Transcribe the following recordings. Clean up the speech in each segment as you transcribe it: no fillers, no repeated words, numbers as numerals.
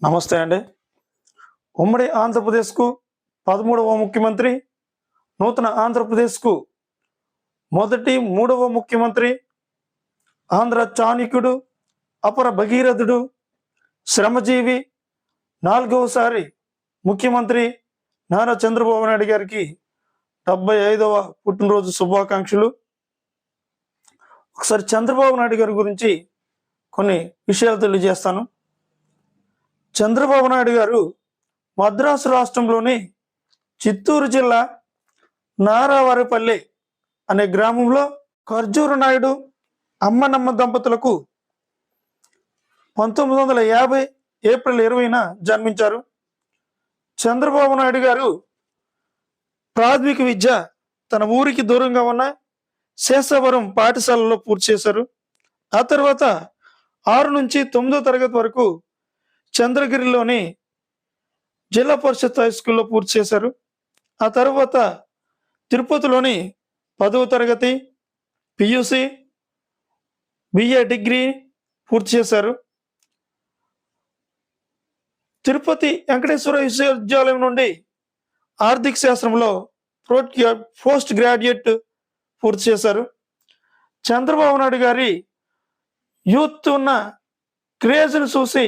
నమస్తే అండి. ఉమ్మడి ఆంధ్రప్రదేశ్కు 13వ ముఖ్యమంత్రి, నూతన ఆంధ్రప్రదేశ్కు మొదటి 3వ ముఖ్యమంత్రి, ఆంధ్ర చాణక్యుడు, అపర భగీరథుడు, శ్రమజీవి, 4వసారి ముఖ్యమంత్రి నారా చంద్రబాబు నాయుడు గారికి 75వ పుట్టినరోజు శుభాకాంక్షలు. ఒకసారి చంద్రబాబు నాయుడు గారి గురించి కొన్ని విషయాలు తెలియజేస్తాను. చంద్రబాబు నాయుడు గారు మద్రాసు రాష్ట్రంలోని చిత్తూరు జిల్లా నారావారిపల్లి అనే గ్రామంలో ఖర్జూర నాయుడు అమ్మనమ్మ దంపతులకు 1950 ఏప్రిల్ 20న జన్మించారు. చంద్రబాబు నాయుడు గారు ప్రాథమిక విద్య తన ఊరికి దూరంగా ఉన్న శేషావరం పాఠశాలలో పూర్తి చేశారు. ఆ తర్వాత 6 నుంచి 9వ తరగతి వరకు చంద్రగిరిలోని జిల్లా పరిషత్ హై స్కూల్లో పూర్తి చేశారు. ఆ తర్వాత తిరుపతిలోని 10వ తరగతి, పియూసి, బిఏ డిగ్రీ పూర్తి చేశారు. తిరుపతి వెంకటేశ్వర విశ్వవిద్యాలయం నుండి ఆర్థిక శాస్త్రంలో పోస్ట్ గ్రాడ్యుయేట్ పూర్తి చేశారు. చంద్రబాబు నాయుడు గారి యూత్ ఉన్న క్రేజ్ను చూసి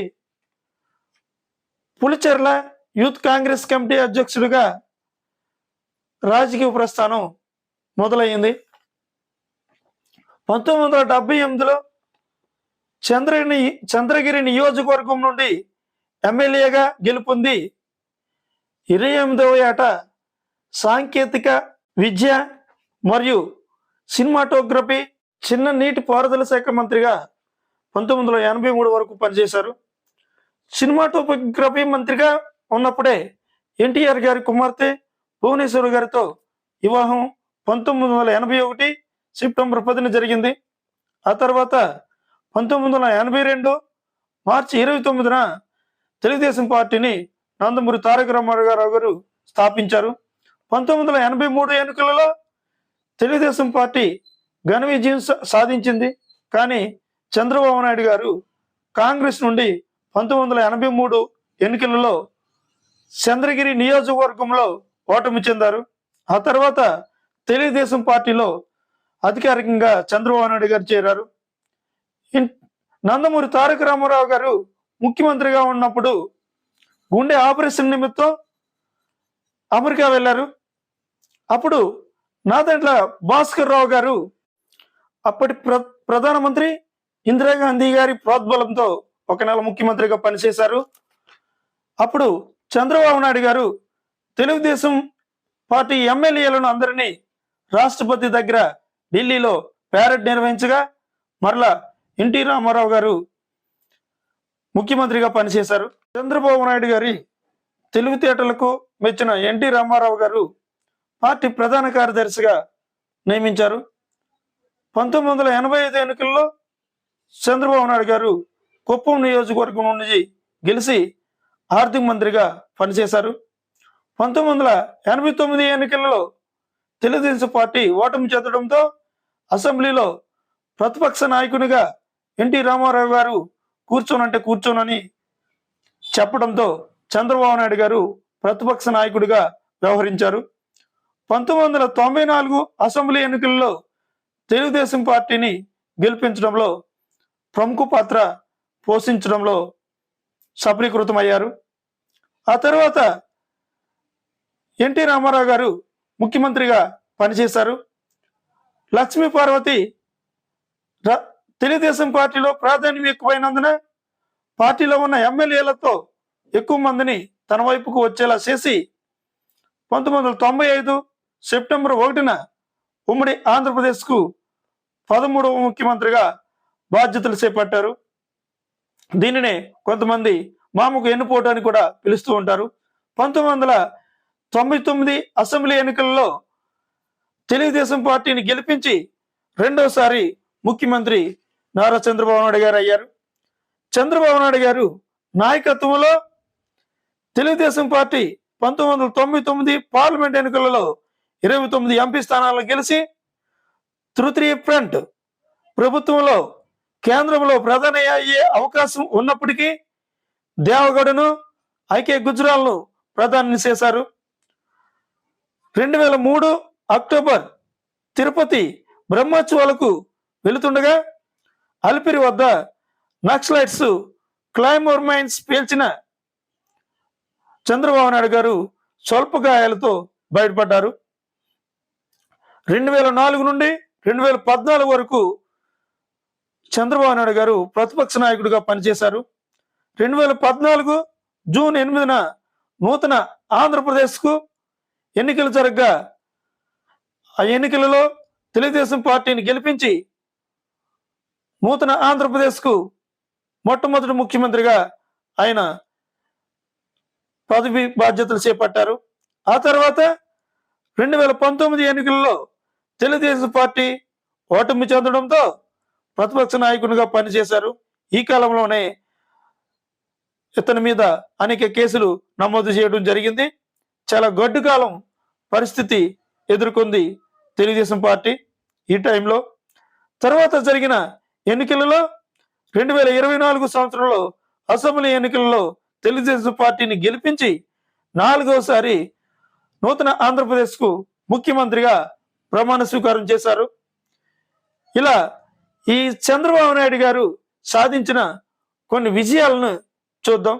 పులిచెర్ల యూత్ కాంగ్రెస్ కమిటీ అధ్యక్షుడిగా రాజకీయ ప్రస్థానం మొదలైంది. 1978లో చంద్రగిరి నియోజకవర్గం నుండి ఎమ్మెల్యేగా గెలుపొంది 28వ ఏట సాంకేతిక విద్య మరియు సినిమాటోగ్రఫీ, చిన్న నీటి పారుదల శాఖ మంత్రిగా 1983 వరకు పనిచేశారు. సినిమాటోగ్రఫీ మంత్రిగా ఉన్నప్పుడే ఎన్టీఆర్ గారి కుమార్తె భువనేశ్వర్ గారితో వివాహం 1981 సెప్టెంబర్ 10న జరిగింది. ఆ తర్వాత 1982 మార్చి 29న తెలుగుదేశం పార్టీని నందమూరి తారక రామారావు గారు స్థాపించారు. 1983 ఎన్నికలలో తెలుగుదేశం పార్టీ ఘన విజయం సాధించింది. కానీ చంద్రబాబు నాయుడు గారు కాంగ్రెస్ నుండి 1983 ఎన్నికలలో చంద్రగిరి నియోజకవర్గంలో ఓటమి చెందారు. ఆ తర్వాత తెలుగుదేశం పార్టీలో అధికారికంగా చంద్రబాబు నాయుడు గారు చేరారు. నందమూరి తారక రామారావు గారు ముఖ్యమంత్రిగా ఉన్నప్పుడు గుండె ఆపరేషన్ నిమిత్తం అమెరికా వెళ్ళారు. అప్పుడు నాదెండ్ల భాస్కర్ రావు గారు అప్పటి ప్రధానమంత్రి ఇందిరాగాంధీ గారి ప్రోద్బలంతో 1 నెల ముఖ్యమంత్రిగా పనిచేశారు. అప్పుడు చంద్రబాబు నాయుడు గారు తెలుగుదేశం పార్టీ ఎమ్మెల్యేలను అందరినీ రాష్ట్రపతి దగ్గర ఢిల్లీలో ప్యారెడ్ నిర్వహించగా మరలా ఎన్టీ రామారావు గారు ముఖ్యమంత్రిగా పనిచేశారు. చంద్రబాబు నాయుడు గారి తెలివితేటలకు మెచ్చిన ఎన్టీ రామారావు గారు పార్టీ ప్రధాన కార్యదర్శిగా నియమించారు. 1985 ఎన్నికల్లో చంద్రబాబు నాయుడు గారు కుప్పం నియోజకవర్గం నుండి గెలిచి ఆర్థిక మంత్రిగా పనిచేశారు. 1989 ఎన్నికలలో తెలుగుదేశం పార్టీ ఓటమి చెందడంతో అసెంబ్లీలో ప్రతిపక్ష నాయకునిగా ఎన్టీ రామారావు గారు కూర్చోనని చెప్పడంతో చంద్రబాబు నాయుడు గారు ప్రతిపక్ష నాయకుడిగా వ్యవహరించారు. 1994 అసెంబ్లీ ఎన్నికల్లో తెలుగుదేశం పార్టీని గెలిపించడంలో ప్రముఖ పాత్ర పోషించడంలో సఫలీకృతమయ్యారు. ఆ తర్వాత ఎన్టీ రామారావు గారు ముఖ్యమంత్రిగా పనిచేశారు. లక్ష్మీ పార్వతి తెలుగుదేశం పార్టీలో ప్రాధాన్యం ఎక్కువైనందున పార్టీలో ఉన్న ఎమ్మెల్యేలతో ఎక్కువ మందిని తన వైపుకు వచ్చేలా చేసి 1995 సెప్టెంబర్ 1న ఉమ్మడి ఆంధ్రప్రదేశ్కు 13వ ముఖ్యమంత్రిగా బాధ్యతలు చేపట్టారు. దీనినే కొంతమంది మామకు ఎన్నుపోటు అని కూడా పిలుస్తూ ఉంటారు. 1999 అసెంబ్లీ ఎన్నికల్లో తెలుగుదేశం పార్టీని గెలిపించి 2వసారి ముఖ్యమంత్రి నారా చంద్రబాబు నాయుడు గారు అయ్యారు. చంద్రబాబు నాయుడు గారు నాయకత్వంలో తెలుగుదేశం పార్టీ 1999 పార్లమెంట్ ఎన్నికలలో 29 ఎంపీ స్థానాలను గెలిచి తృతీయ ఫ్రంట్ ప్రభుత్వంలో కేంద్రంలో ప్రధాని అయ్యే అవకాశం ఉన్నప్పటికీ దేవగౌడను ఐకే గుజ్రాల్ను ప్రధాని చేశారు. 2003 అక్టోబర్ తిరుపతి బ్రహ్మోత్సవాలకు వెళుతుండగా అలిపిరి వద్ద నక్సలైట్స్ క్లైమోర్ మైన్స్ పేల్చిన చంద్రబాబు నాయుడు గారు స్వల్ప గాయాలతో బయటపడ్డారు. 2004 నుండి 2014 వరకు చంద్రబాబు నాయుడు గారు ప్రతిపక్ష నాయకుడిగా పనిచేశారు. 2014 జూన్ 8న నూతన ఆంధ్రప్రదేశ్కు ఎన్నికలు జరగగా ఆ ఎన్నికలలో తెలుగుదేశం పార్టీని గెలిపించి నూతన ఆంధ్రప్రదేశ్కు మొట్టమొదటి ముఖ్యమంత్రిగా ఆయన పదవి బాధ్యతలు చేపట్టారు. ఆ తర్వాత 2019 ఎన్నికల్లో తెలుగుదేశం పార్టీ ఓటమి చెందడంతో ప్రతిపక్ష నాయకునిగా పనిచేశారు. ఈ కాలంలోనే ఇతని మీద అనేక కేసులు నమోదు చేయడం జరిగింది. చాలా గడ్డు కాలం పరిస్థితి ఎదుర్కొంది తెలుగుదేశం పార్టీ ఈ టైంలో. తర్వాత జరిగిన ఎన్నికలలో 2024 సంవత్సరంలో అసెంబ్లీ ఎన్నికలలో తెలుగుదేశం పార్టీని గెలిపించి 4వసారి నూతన ఆంధ్రప్రదేశ్కు ముఖ్యమంత్రిగా ప్రమాణ స్వీకారం చేశారు. ఇలా ఈ చంద్రబాబు నాయుడు గారు సాధించిన కొన్ని విజయాలను చూద్దాం.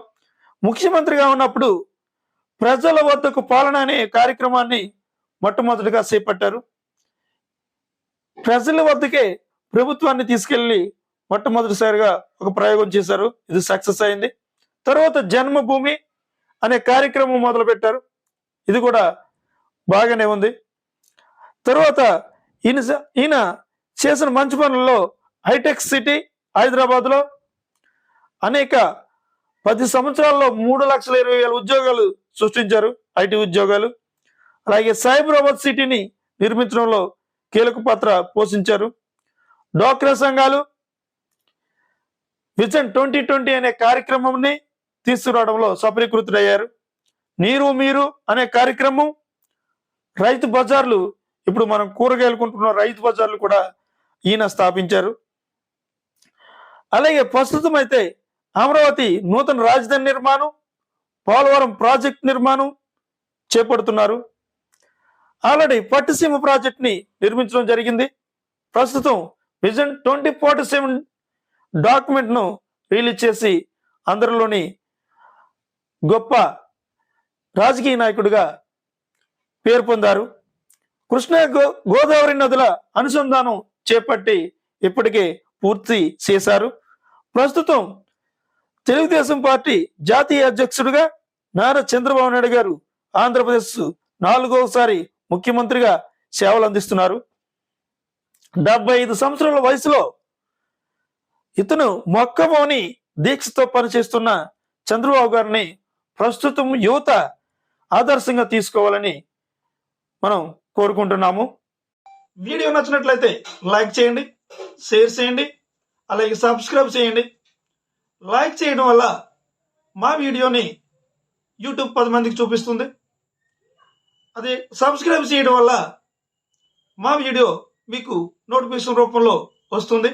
ముఖ్యమంత్రిగా ఉన్నప్పుడు ప్రజల వద్దకు పాలన అనే కార్యక్రమాన్ని మొట్టమొదటిగా చేపట్టారు. ప్రజల వద్దకే ప్రభుత్వాన్ని తీసుకెళ్లి మొట్టమొదటిసారిగా ఒక ప్రయోగం చేశారు. ఇది సక్సెస్ అయింది. తర్వాత జన్మభూమి అనే కార్యక్రమం మొదలు పెట్టారు. ఇది కూడా బాగానే ఉంది. తర్వాత ఈయన చేసిన మంచి పనుల్లో హైటెక్ సిటీ హైదరాబాద్లో అనేక 10 సంవత్సరాల్లో 3,20,000 ఉద్యోగాలు సృష్టించారు, ఐటీ ఉద్యోగాలు. అలాగే సైబరాబాద్ సిటీని నిర్మించడంలో కీలక పాత్ర పోషించారు. డ్వాక్రా సంఘాలు విజన్ 2020 అనే కార్యక్రమాన్ని తీసుకురావడంలో సఫలీకృతులయ్యారు. నీరు మీరు అనే కార్యక్రమం, రైతు బజార్లు, ఇప్పుడు మనం కూరగాయలు కొంటున్న రైతు బజార్లు కూడా ఈయన స్థాపించారు. అలాగే ప్రస్తుతం అయితే అమరావతి నూతన రాజధాని నిర్మాణం, పోలవరం ప్రాజెక్ట్ నిర్మాణం చేపడుతున్నారు. ఆల్రెడీ పట్టిసీమ ప్రాజెక్ట్ ని నిర్మించడం జరిగింది. ప్రస్తుతం విజన్ 2047 డాక్యుమెంట్ ను రిలీజ్ చేసి అందరిలోని గొప్ప రాజకీయ నాయకుడిగా పేరు పొందారు. కృష్ణా గోదావరి నదుల అనుసంధానం చేపట్టి ఇప్పటికే పూర్తి చేశారు. ప్రస్తుతం తెలుగుదేశం పార్టీ జాతీయ అధ్యక్షుడిగా నారా చంద్రబాబు నాయుడు గారు ఆంధ్రప్రదేశ్ 4వసారి ముఖ్యమంత్రిగా సేవలు అందిస్తున్నారు. 75 సంవత్సరాల వయసులో ఇతను మొక్కమోని దీక్షతో పనిచేస్తున్న చంద్రబాబు గారిని ప్రస్తుతం యువత ఆదర్శంగా తీసుకోవాలని మనం కోరుకుంటున్నాము. వీడియో నచ్చినట్లయితే లైక్ చేయండి, షేర్ చేయండి, అలాగే సబ్స్క్రైబ్ చేయండి. లైక్ చేయడం వల్ల మా వీడియోని యూట్యూబ్ 10 మందికి చూపిస్తుంది. అదే సబ్స్క్రైబ్ చేయడం వల్ల మా వీడియో మీకు నోటిఫికేషన్ రూపంలో వస్తుంది.